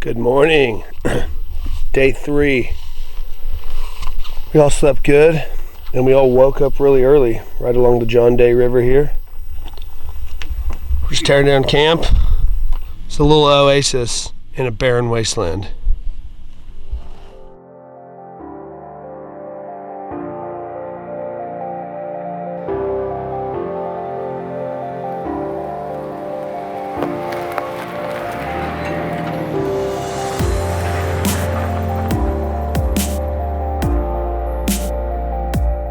Good morning. Day 3. We all slept good and we all woke up really early right along the John Day River here. We're just tearing down camp. It's a little oasis in a barren wasteland.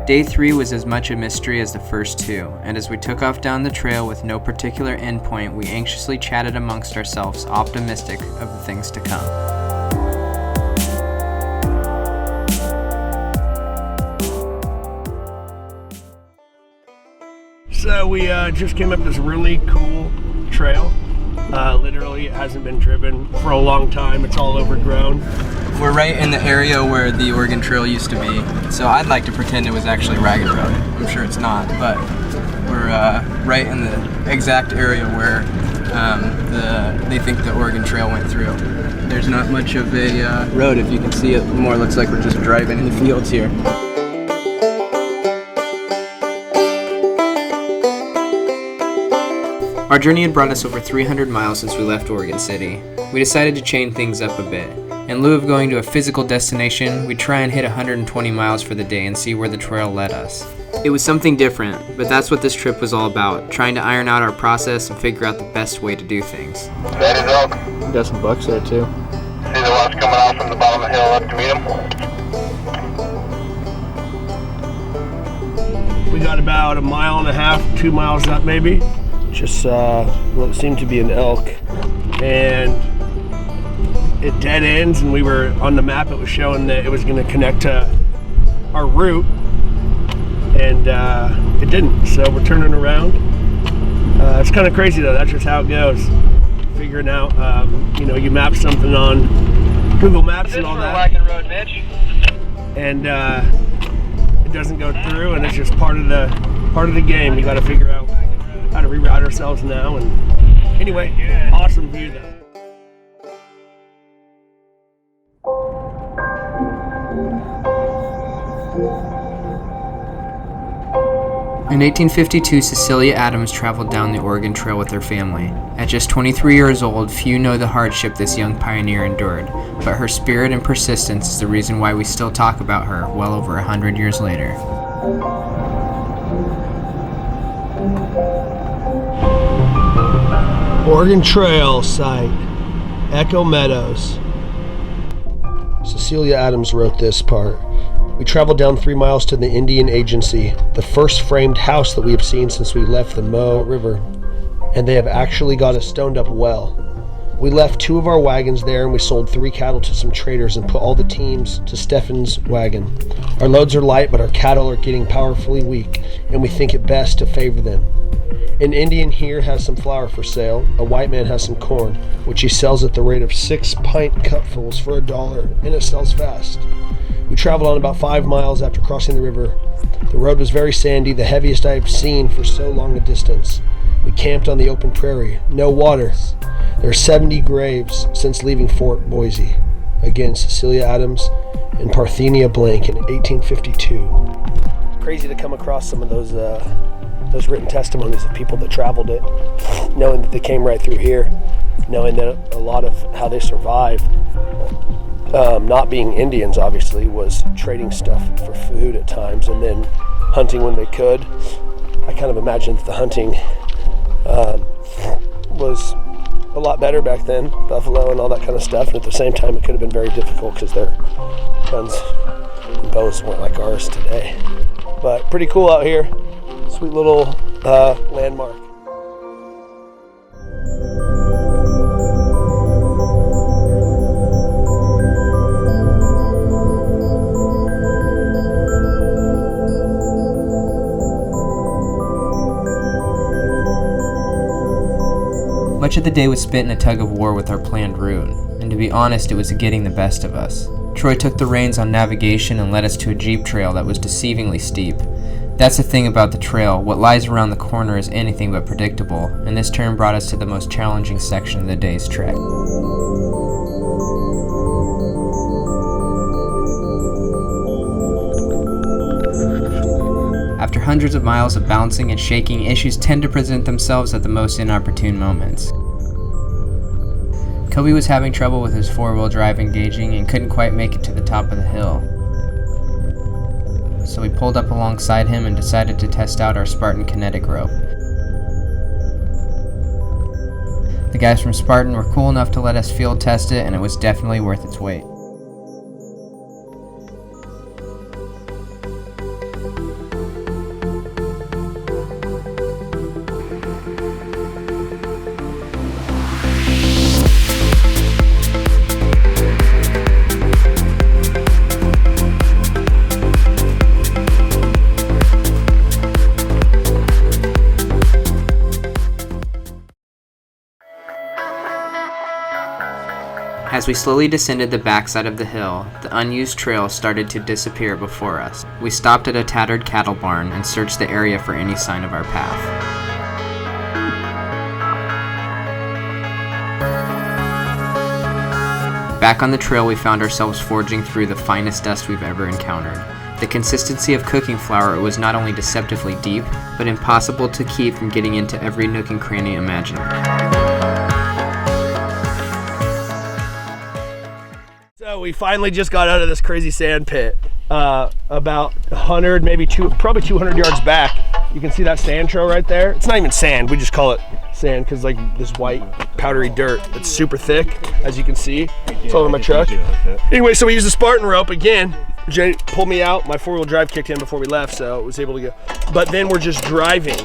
Day 3 was as much a mystery as the first 2, and as we took off down the trail with no particular endpoint, we anxiously chatted amongst ourselves, optimistic of the things to come. So we just came up this really cool trail. Literally, it hasn't been driven for a long time. It's all overgrown. We're right in the area where the Oregon Trail used to be, so I'd like to pretend it was actually Ragged Road. I'm sure it's not, but we're right in the exact area where they think the Oregon Trail went through. There's not much of a road, if you can see it. More looks like we're just driving in the fields here. Our journey had brought us over 300 miles since we left Oregon City. We decided to change things up a bit. In lieu of going to a physical destination, we'd try and hit 120 miles for the day and see where the trail led us. It was something different, but that's what this trip was all about, trying to iron out our process and figure out the best way to do things. That is elk. Got some bucks there too. See the ones coming off from the bottom of the hill up to meet them? We got about 1.5 miles, 2 miles up maybe. Just what seemed to be an elk, and it dead ends, and we were on the map. It was showing that it was going to connect to our route, and it didn't. So we're turning around. It's kind of crazy though. That's just how it goes. Figuring out, you map something on Google Maps and all that, Wagon Road, Mitch. and it doesn't go through, and it's just part of the game. We got to figure out how to reroute ourselves now. And anyway, awesome view though. In 1852, Cecilia Adams traveled down the Oregon Trail with her family. At just 23 years old, few know the hardship this young pioneer endured, but her spirit and persistence is the reason why we still talk about her well over 100 years later. Oregon Trail site, Echo Meadows. Cecilia Adams wrote this part. We traveled down 3 miles to the Indian Agency, the first framed house that we have seen since we left the Mo River, and they have actually got a stoned up well. We left 2 of our wagons there, and we sold 3 cattle to some traders and put all the teams to Stefan's wagon. Our loads are light, but our cattle are getting powerfully weak, and we think it best to favor them. An Indian here has some flour for sale. A white man has some corn, which he sells at the rate of 6 pint cupfuls for $1, and it sells fast. We traveled on about 5 miles after crossing the river. The road was very sandy, the heaviest I have seen for so long a distance. We camped on the open prairie. No water. There are 70 graves since leaving Fort Boise. Again, Cecilia Adams and Parthenia Blank in 1852. Crazy to come across some of those written testimonies of people that traveled it, knowing that they came right through here, knowing that a lot of how they survived, not being Indians obviously, was trading stuff for food at times and then hunting when they could. I kind of imagine that the hunting was a lot better back then, buffalo and all that kind of stuff, and at the same time it could have been very difficult because their guns and bows weren't like ours today. But pretty cool out here. Sweet little landmark. Much of the day was spent in a tug of war with our planned route, and to be honest, it was getting the best of us. Troy took the reins on navigation and led us to a jeep trail that was deceivingly steep. That's the thing about the trail, what lies around the corner is anything but predictable, and this turn brought us to the most challenging section of the day's trek. hundreds of miles of bouncing and shaking, issues tend to present themselves at the most inopportune moments. Kobe was having trouble with his four-wheel drive engaging and couldn't quite make it to the top of the hill. So we pulled up alongside him and decided to test out our Spartan kinetic rope. The guys from Spartan were cool enough to let us field test it, and it was definitely worth its weight. As we slowly descended the backside of the hill, the unused trail started to disappear before us. We stopped at a tattered cattle barn and searched the area for any sign of our path. Back on the trail, we found ourselves forging through the finest dust we've ever encountered. The consistency of cooking flour was not only deceptively deep, but impossible to keep from getting into every nook and cranny imaginable. So we finally just got out of this crazy sand pit, about 100, maybe probably 200 yards back. You can see that Santro right there. It's not even sand, we just call it sand because like this white powdery dirt that's super thick, as you can see. It's all over my truck. Anyway, so we used the Spartan rope again. Jay pulled me out, my four-wheel drive kicked in before we left, so I was able to go. But then we're just driving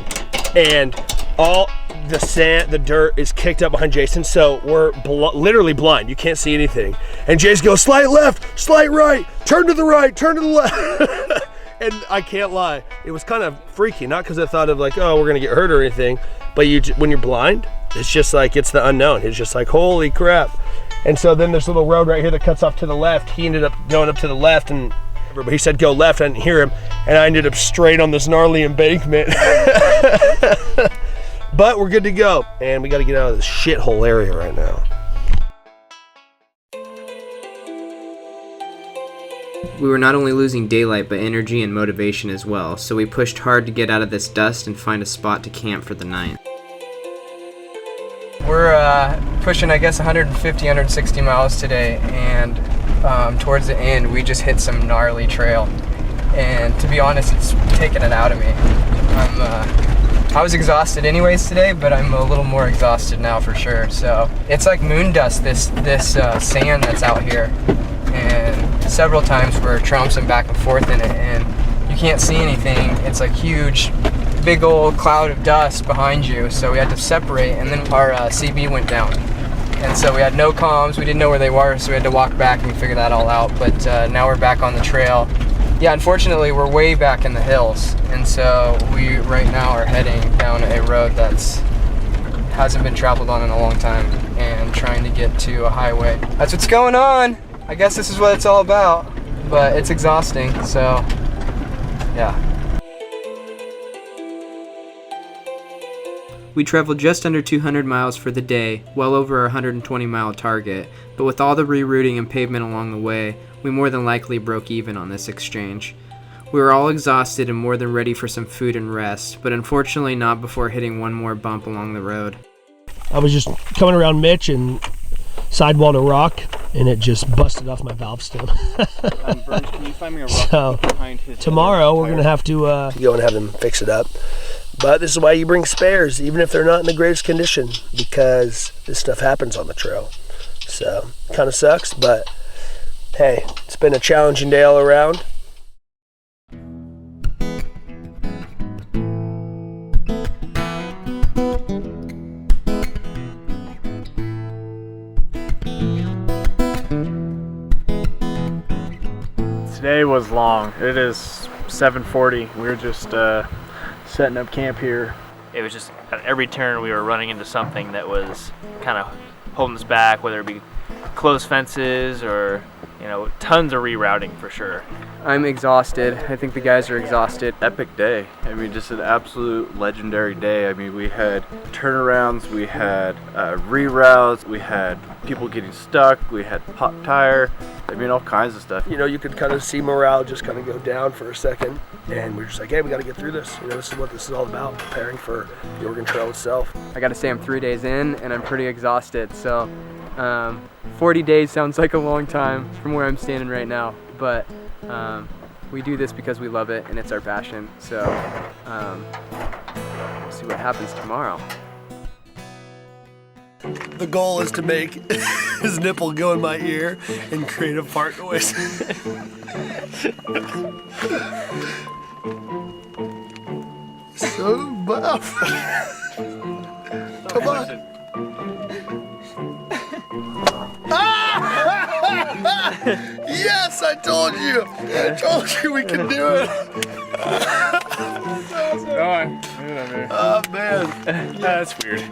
and all the sand, the dirt is kicked up behind Jason, so we're literally blind. You can't see anything. And Jason goes, slight left, slight right, turn to the right, turn to the left. And I can't lie, it was kind of freaky, not because I thought of like, oh, we're gonna get hurt or anything, but when you're blind, it's just like, it's the unknown. It's just like, holy crap. And so then there's a little road right here that cuts off to the left. He ended up going up to the left, and but he said go left, I didn't hear him, and I ended up straight on this gnarly embankment. But we're good to go, and we got to get out of this shithole area right now. We were not only losing daylight, but energy and motivation as well, so we pushed hard to get out of this dust and find a spot to camp for the night. We're pushing, I guess, 150, 160 miles today, and towards the end, we just hit some gnarly trail. And to be honest, it's taken it out of me. I was exhausted anyways today, but I'm a little more exhausted now for sure. So it's like moon dust, this sand that's out here. And several times we're trouncing back and forth in it, and you can't see anything. It's like huge, big old cloud of dust behind you. So we had to separate, and then our CB went down. And so we had no comms, we didn't know where they were, so we had to walk back and figure that all out. But now we're back on the trail. Yeah, unfortunately, we're way back in the hills, and so we right now are heading down a road that's hasn't been traveled on in a long time and trying to get to a highway. That's what's going on. I guess this is what it's all about, but it's exhausting, so yeah. We traveled just under 200 miles for the day, well over our 120-mile target, but with all the rerouting and pavement along the way, we more than likely broke even on this exchange. We were all exhausted and more than ready for some food and rest, but unfortunately not before hitting one more bump along the road. I was just coming around Mitch and sidewalled a rock, and it just busted off my valve stem. Burns, can you find me a rock behind his tomorrow we're going to have to go and have them fix it up. But this is why you bring spares, even if they're not in the greatest condition, because this stuff happens on the trail. So, kind of sucks, but hey, it's been a challenging day all around. Today was long. It is 7:40. We were just setting up camp here. It was just at every turn we were running into something that was kind of holding us back, whether it be closed fences or You know, tons of rerouting for sure. I'm exhausted. I think the guys are exhausted. Epic day. I mean, just an absolute legendary day. I mean, we had turnarounds, we had reroutes, we had people getting stuck, we had pop tire. I mean, all kinds of stuff. You know, you could kind of see morale just kind of go down for a second, and we're just like, hey, we got to get through this. You know, this is what this is all about, preparing for the Oregon Trail itself. I gotta say I'm 3 days in and I'm pretty exhausted. So 40 days sounds like a long time from where I'm standing right now, but we do this because we love it and it's our passion. So we'll see what happens tomorrow. The goal is to make his nipple go in my ear and create a fart noise. So buff. Come on. Yes, I told you. I told you we could do it. Oh man. That's weird.